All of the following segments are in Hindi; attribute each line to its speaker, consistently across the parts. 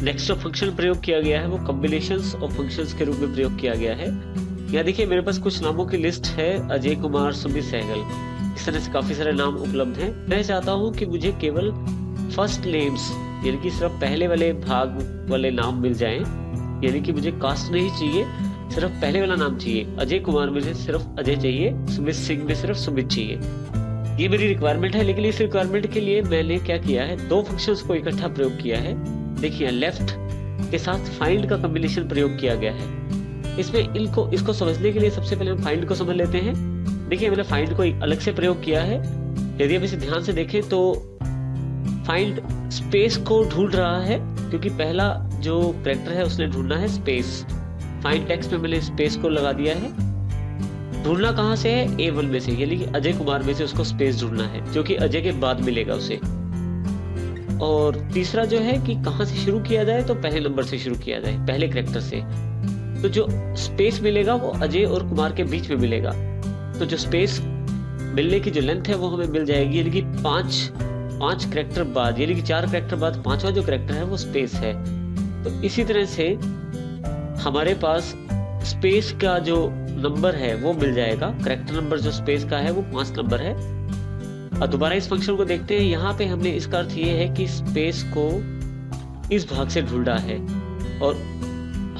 Speaker 1: नेक्स्ट जो फंक्शन प्रयोग किया गया है वो कॉम्बिनेशंस ऑफ फंक्शंस के रूप में प्रयोग किया गया है। यहाँ देखिए मेरे पास कुछ नामों की लिस्ट है, अजय कुमार, सुमित सहगल, इस तरह से काफी सारे नाम उपलब्ध हैं। मैं चाहता हूँ कि मुझे केवल फर्स्ट नेम्स यानी कि सिर्फ पहले वाले भाग वाले नाम मिल जाएं, यानी कि मुझे कास्ट नहीं चाहिए, सिर्फ पहले वाला नाम चाहिए। अजय कुमार में सिर्फ अजय चाहिए, सुमित सिंह में सिर्फ सुमित चाहिए। ये मेरी रिक्वायरमेंट है, लेकिन इस रिक्वायरमेंट के लिए मैंने क्या किया है, दो फंक्शंस को इकट्ठा प्रयोग किया है। देखिए लेफ्ट के साथ फाइंड का कॉम्बिनेशन प्रयोग किया गया है। इसमें इसको समझने के लिए सबसे पहले हम फाइंड को समझ लेते हैं। देखिए मैंने फाइंड को अलग से प्रयोग किया है। यदि आप इसे ध्यान से देखें तो फाइंड स्पेस को ढूंढ रहा है, क्योंकि पहला जो कैरेक्टर है उसने ढूंढना है स्पेस। फाइंड टेक्स्ट में मैंने स्पेस को लगा दिया है। ढूंढना कहाँ से है, A1 में से, यानी कि अजय कुमार में से उसको स्पेस ढूंढना है, जो कि अजय के बाद मिलेगा उसे। और तीसरा जो है कि कहाँ से शुरू किया जाए, तो पहले नंबर से शुरू किया जाए, पहले कैरेक्टर से। तो जो स्पेस मिलेगा वो अजय और कुमार के बीच में मिलेगा। तो जो स्पेस मिलने की जो लेंथ है वो हमें मिल जाएगी, यानी कि पांच कैरेक्टर बाद, यानी कि 4 कैरेक्टर बाद पांचवा जो कैरेक्टर है वो स्पेस है। तो इसी तरह से हमारे पास स्पेस का जो नंबर है वो मिल जाएगा। कैरेक्टर नंबर जो स्पेस का है वो 5 नंबर है। और दोबारा इस फंक्शन को देखते हैं। यहाँ पे हमने इसका अर्थ ये है कि स्पेस को इस भाग से ढूंढा है और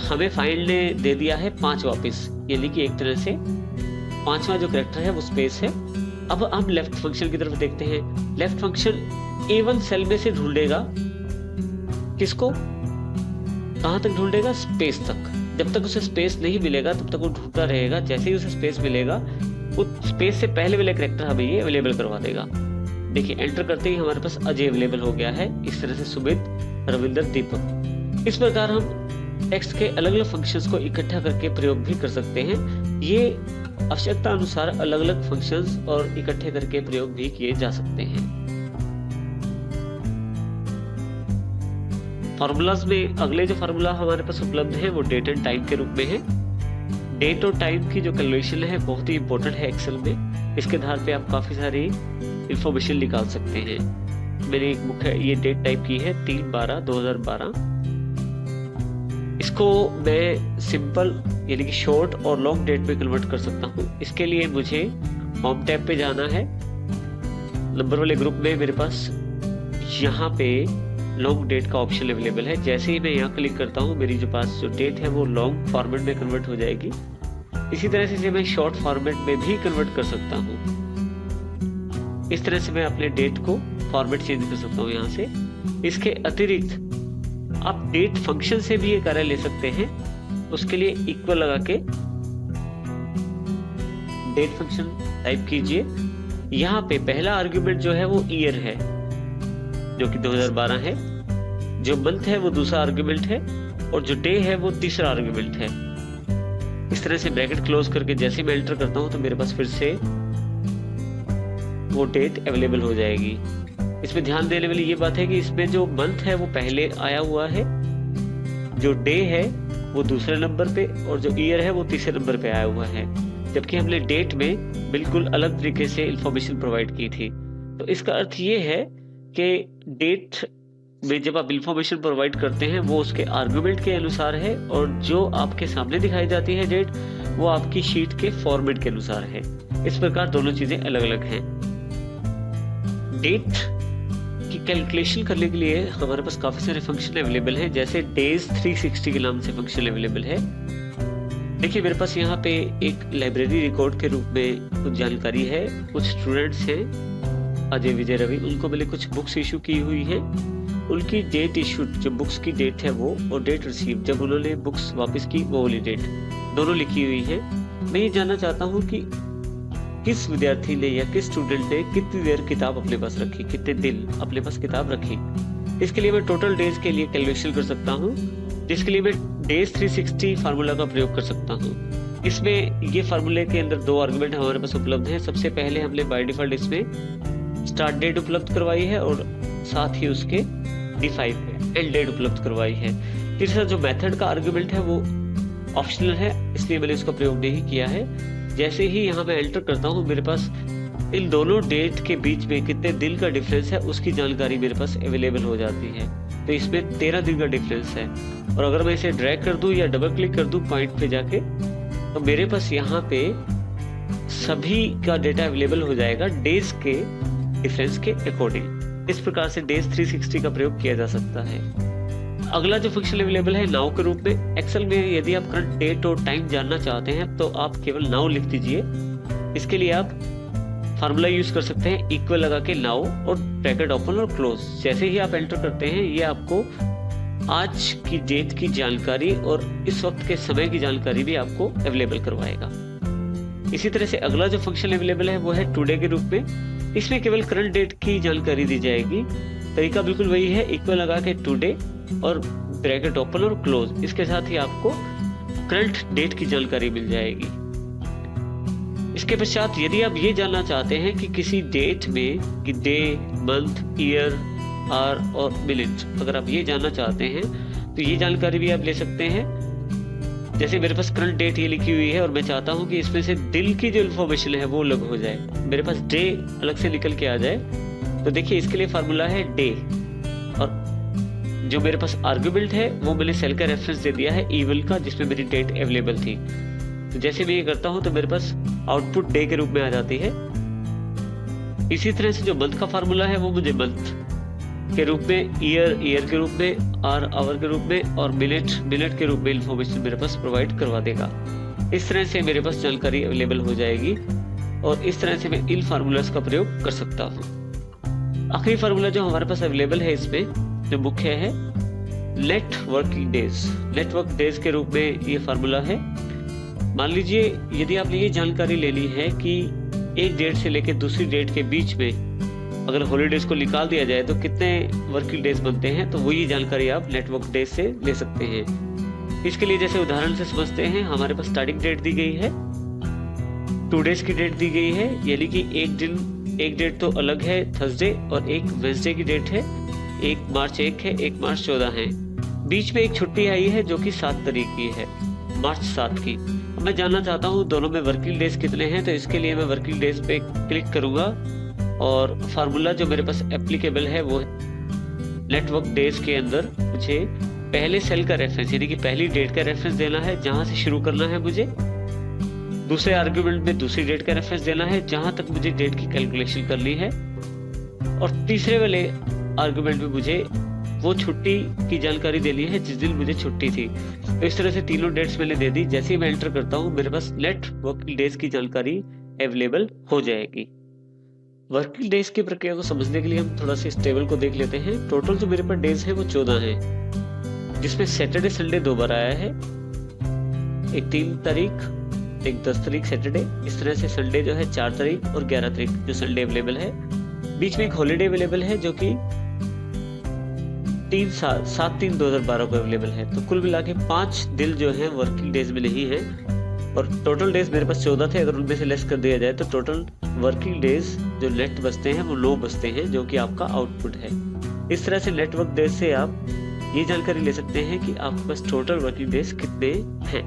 Speaker 1: हमें फाइंड ने दे दिया है 5 वापस, यानी कि एक तरह से 5वां जो कैरेक्टर है वो स्पेस है। अब हम लेफ्ट फंक्शन की तरफ देखते हैं। लेफ्ट फंक्शन A1 सेल में से ढूंढेगा, किसको, कहां तक ढूंढेगा, स्पेस तक। जब तक उसे स्पेस नहीं मिलेगा तब तक वो ढूंढता रहेगा। जैसे ही उसे स्पेस मिलेगा वो स्पेस से पहले वाले कैरेक्टर हमें ये अवेलेबल करवा देगा। देखिए एंटर करते ही हमारे पास अजय अवेलेबल हो गया है। इस तरह से सुमित, रविंदर, दीपक। इस प्रकार हम टेक्स्ट के अलग अलग फंक्शंस को इकट्ठा करके प्रयोग भी कर सकते हैं। ये आवश्यकता अनुसार अलग अलग फंक्शंस और इकट्ठे करके प्रयोग भी किए जा सकते हैं। फार्मूलाज में अगले जो फार्मूला हमारे पास उपलब्ध है वो डेट एंड टाइम के रूप में है। डेट और टाइम की जो कैलकुलेशन है बहुत ही इंपॉर्टेंट है एक्सेल में। इसके आधार पे आप काफी सारी इंफॉर्मेशन निकाल सकते हैं। मैंने एक बुक है, ये डेट टाइप की है 3/12/2012। इसको मैं सिंपल यानी कि शॉर्ट और लॉन्ग डेट में कन्वर्ट कर सकता हूँ। इसके लिए मुझे होम टैब पे जाना है। नंबर वाले ग्रुप में मेरे पास यहाँ पे लॉन्ग डेट का ऑप्शन अवेलेबल है। जैसे ही मैं यहाँ क्लिक करता हूँ मेरी जो पास जो डेट है वो लॉन्ग फॉर्मेट में कन्वर्ट हो जाएगी। इसी तरह से मैं शॉर्ट फॉर्मेट में भी कन्वर्ट कर सकता हूँ। इस तरह से मैं अपने डेट को फॉर्मेट चेंज कर सकता हूँ यहाँ से। इसके अतिरिक्त आप डेट फंक्शन से भी ये कार्य ले सकते हैं। उसके लिए इक्वल लगा के डेट फंक्शन टाइप कीजिए। यहाँ पे पहला आर्ग्यूमेंट जो है वो ईयर है, जो कि 2012 है। जो मंथ है वो दूसरा आर्ग्यूमेंट है और जो डे है वो तीसरा आर्ग्यूमेंट है। इस तरह से ब्रैकेट क्लोज करके जैसे मैं एंटर करता हूं तो मेरे पास फिर से वो डेट अवेलेबल हो जाएगी। इसमें ध्यान देने वाली ये बात है कि इसमें जो मंथ है वो पहले आया हुआ है, जो डे है वो दूसरे नंबर पे और जो ईयर है वो तीसरे नंबर पे आया हुआ है। जबकि हमने डेट में बिल्कुल अलग तरीके से इंफॉर्मेशन प्रोवाइड की थी। तो इसका अर्थ ये है कि डेट में जब आप इंफॉर्मेशन प्रोवाइड करते हैं वो उसके आर्गुमेंट के अनुसार है और जो आपके सामने दिखाई जाती है डेट वो आपकी शीट के फॉर्मेट के अनुसार है। इस प्रकार दोनों चीजें अलग अलग हैं। डेट की कैलकुलेशन करने के लिए हमारे पास काफी सारे फंक्शन अवेलेबल हैं, जैसे डेज 360 के नाम से फंक्शन अवेलेबल है। देखिए मेरे पास यहाँ पे एक लाइब्रेरी रिकॉर्ड के रूप में कुछ जानकारी है। कुछ स्टूडेंट्स हैं अजय, विजय, रवि, उनको मैंने कुछ बुक्स इशू की हुई है। उनकी डेट इशूड, जो बुक्स की डेट है वो, और डेट रिसीव, जब उन्होंने बुक्स वापस की वो वाली डेट, दोनों लिखी हुई है। मैं ये जानना चाहता हूँ कि किस विद्यार्थी ने या किस स्टूडेंट ने कितनी देर किताब अपने पास रखी, कितने दिन अपने पास किताब रखी। इसके लिए मैं टोटल डेज के लिए कैलकुलेशन कर सकता हूँ, जिसके लिए मैं डेज 360 फार्मूला का प्रयोग कर सकता हूँ। इसमें ये फार्मूले के अंदर 2 आर्गुमेंट हमारे पास उपलब्ध हैं। सबसे पहले हमने बाय डिफॉल्ट इसमें स्टार्ट डेट उपलब्ध करवाई है और साथ ही उसके D5 है, एंड डेट उपलब्ध करवाई है। तीसरा जो मेथड का आर्गुमेंट है वो ऑप्शनल है, इसलिए मैंने इसका प्रयोग नहीं किया है। जैसे ही यहाँ मैं एंटर करता हूँ मेरे पास इन दोनों डेट के बीच में कितने दिन का डिफरेंस है उसकी जानकारी मेरे पास अवेलेबल हो जाती है। तो इसमें 13 दिन का डिफरेंस है। और अगर मैं इसे ड्रैग कर दूं या डबल क्लिक कर दूं पॉइंट पे जाके, तो मेरे पास यहाँ पे सभी का डेटा अवेलेबल हो जाएगा डेज के डिफरेंस के अकॉर्डिंग। इस प्रकार से डेज 360 का प्रयोग किया जा सकता है। अगला जो फंक्शन अवेलेबल है नाउ के रूप में। एक्सेल में यदि आप करंट डेट और टाइम जानना चाहते हैं तो आप केवल नाउ लिख दीजिए। इसके लिए आप फार्मूला यूज कर सकते हैं इक्वल लगा के नाउ और ब्रैकेट ओपन और क्लोज। जैसे ही आप एंटर करते हैं ये आपको आज की डेट की जानकारी और इस वक्त के समय की जानकारी भी आपको अवेलेबल करवाएगा। इसी तरह से अगला जो फंक्शन अवेलेबल है वो है टुडे के रूप में। इसमें केवल करंट डेट की जानकारी दी जाएगी। तरीका बिल्कुल वही है, इक्वल लगा के टुडे और ब्रैकेट ओपन और क्लोज। इसके साथ ही आपको करंट डेट की जानकारी मिल जाएगी। इसके पश्चात यदि आप ये जानना चाहते हैं कि किसी डेट में कि डे, मंथ, ईयर, आवर और मिनट, अगर आप ये जानना चाहते हैं तो ये जानकारी भी आप ले सकते हैं। जैसे मेरे पास करंट डेट ये लिखी हुई है और मैं चाहता हूं कि इसमें से दिन की जो इन्फॉर्मेशन है वो अलग हो जाए, मेरे पास डे अलग से निकल के आ जाए, तो देखिए इसके लिए फार्मूला है डे। और जो मेरे पास आर्गुमेंट है वो मैंने सेल का रेफरेंस दे दिया है ईवल का, जिसमें मेरी डेट अवेलेबल थी। तो जैसे मैं ये करता हूं तो मेरे पास आउटपुट डे के रूप में आ जाती है। इसी तरह से जो मंथ का फार्मूला है वो मुझे मंथ के रूप में, ईयर के रूप में, आवर के रूप में और मिनट के रूप में इंफॉर्मेशन मेरे पास प्रोवाइड करवा देगा। इस तरह से मेरे पास जानकारी अवेलेबल हो जाएगी और इस तरह से मैं इन फार्मूलाज का प्रयोग कर सकता हूँ। आखिरी फार्मूला जो हमारे पास अवेलेबल है इसमें जो मुख्य है net working days. Network days के रूप में ये फार्मूला है। मान लीजिए यदि आपने ये जानकारी लेनी है कि एक डेट से लेकर दूसरी डेट के बीच में अगर हॉलीडेज को निकाल दिया जाए तो कितने वर्किंग डेज बनते हैं, तो वही जानकारी आप नेटवर्क डेज से ले सकते हैं। इसके लिए जैसे उदाहरण से समझते हैं, हमारे पास स्टार्टिंग डेट दी गई है, 2 डेज की डेट दी गई है, यानी कि एक डेट तो अलग है थर्सडे और एक वेडनेसडे की डेट है। 1 मार्च 1 है, 1 मार्च 14 है। बीच में एक छुट्टी आई है जो कि 7 तारीख की है, मार्च 7 की। अब मैं जानना चाहता हूँ दोनों में वर्किंग डेज कितने हैं, तो इसके लिए मैं वर्किंग डेज पे क्लिक करूंगा और फार्मूला जो मेरे पास एप्लीकेबल है वो नेटवर्क डेज के अंदर मुझे पहले सेल का रेफरेंस यानी कि पहली डेट का रेफरेंस देना है जहां से शुरू करना है मुझे। दूसरे आर्गुमेंट में दूसरी डेट का रेफरेंस देना है जहां तक मुझे डेट की कैलकुलेशन करनी है। और तीसरे वाले आर्गुमेंट में मुझे वो छुट्टी की जानकारी देनी है जिस दिन मुझे छुट्टी थी। तो इस तरह से तीनों डेट्स मैंने दे दी। जैसे ही मैं एंटर करता हूँ मेरे पास नेट वर्किंग डेज की जानकारी अवेलेबल हो जाएगी। वर्किंग डेज की प्रक्रिया को समझने के लिए हम थोड़ा सा इस टेबल को देख लेते हैं। टोटल जो मेरे पास डेज है वो 14 है, जिसमें सैटरडे संडे 2 बार आया है, एक 3 तारीख, एक 10 तारीख सैटरडे। इस तरह से संडे जो है 4 तारीख और 11 तारीख जो संडे अवेलेबल है। बीच में एक हॉलीडे अवेलेबल है जो कि 7/3/2012 को अवेलेबल है। तो कुल मिला के 5 दिन जो है वर्किंग डेज में नहीं है और टोटल डेज मेरे पास 14 थे। अगर उनमें से लेस कर दिया जाए तो टोटल वर्किंग डेज जो नेट बचते हैं वो 9 बचते हैं, जो कि आपका आउटपुट है। इस तरह से नेटवर्क डेज से आप ये जानकारी ले सकते हैं कि आपके पास टोटल वर्किंग डेज कितने हैं।